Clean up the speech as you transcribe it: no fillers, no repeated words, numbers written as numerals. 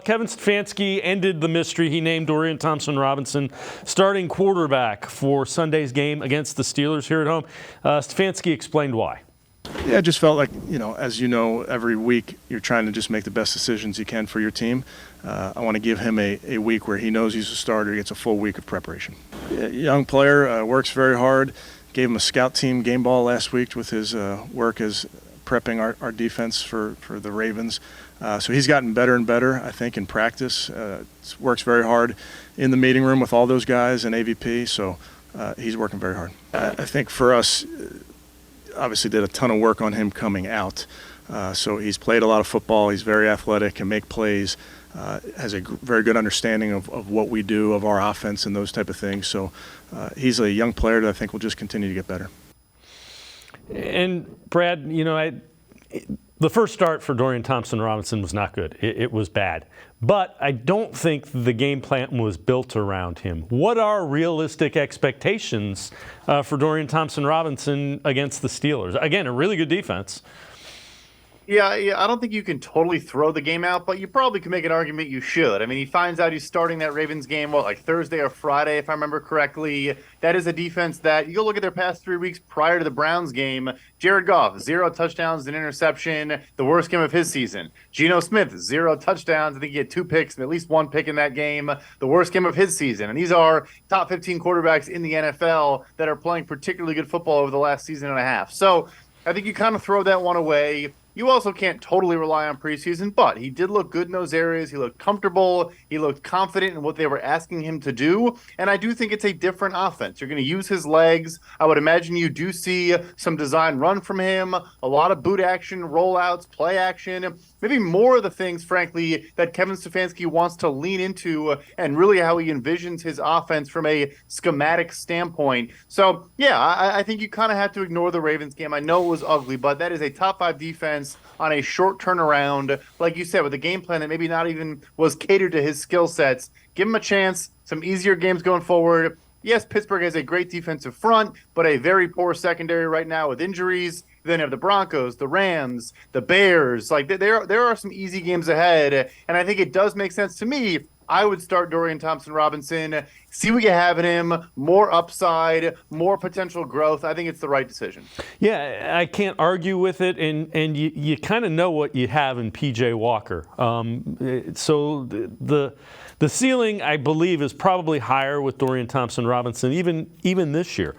Kevin Stefanski ended the mystery. He named Dorian Thompson-Robinson starting quarterback for Sunday's game against the Steelers here at home. Stefanski explained why. Yeah, it just felt like, as you know, every week you're trying to just make the best decisions you can for your team. I want to give him a week where he knows he's a starter. He gets a full week of preparation. Young player, works very hard. Gave him a scout team game ball last week with his work as prepping our defense for the Ravens. So he's gotten better and better, I think, in practice. Works very hard in the meeting room with all those guys and AVP, so he's working very hard. I think for us, obviously did a ton of work on him coming out. So he's played a lot of football. He's very athletic, can make plays, has a very good understanding of what we do, of our offense and those type of things. So he's a young player that I think will just continue to get better. And Brad, the first start for Dorian Thompson-Robinson was not good. It was bad. But I don't think the game plan was built around him. What are realistic expectations for Dorian Thompson-Robinson against the Steelers? Again, a really good defense. Yeah, I don't think you can totally throw the game out, but you probably can make an argument you should. I mean, he finds out he's starting that Ravens game, like Thursday or Friday, if I remember correctly. That is a defense that, you go look at their past 3 weeks prior to the Browns game. Jared Goff, 0 touchdowns, an interception, the worst game of his season. Geno Smith, 0 touchdowns. I think he had 2 picks and at least 1 pick in that game, the worst game of his season. And these are top 15 quarterbacks in the NFL that are playing particularly good football over the last season and a half. So I think you kind of throw that one away. You also can't totally rely on preseason, but he did look good in those areas. He looked comfortable. He looked confident in what they were asking him to do. And I do think it's a different offense. You're going to use his legs. I would imagine you do see some design run from him, a lot of boot action, rollouts, play action, maybe more of the things, frankly, that Kevin Stefanski wants to lean into and really how he envisions his offense from a schematic standpoint. So, yeah, I think you kind of have to ignore the Ravens game. I know it was ugly, but that is a top 5 defense on a short turnaround, like you said, with a game plan that maybe not even was catered to his skill sets. Give him a chance, some easier games going forward. Yes, Pittsburgh has a great defensive front, but a very poor secondary right now with injuries. Then you have the Broncos, the Rams, the Bears. Like there are some easy games ahead, and I think it does make sense to me. I would start Dorian Thompson-Robinson, see what you have in him, more upside, more potential growth. I think it's the right decision. Yeah, I can't argue with it, and you kind of know what you have in P.J. Walker. So the ceiling, I believe, is probably higher with Dorian Thompson-Robinson, even this year.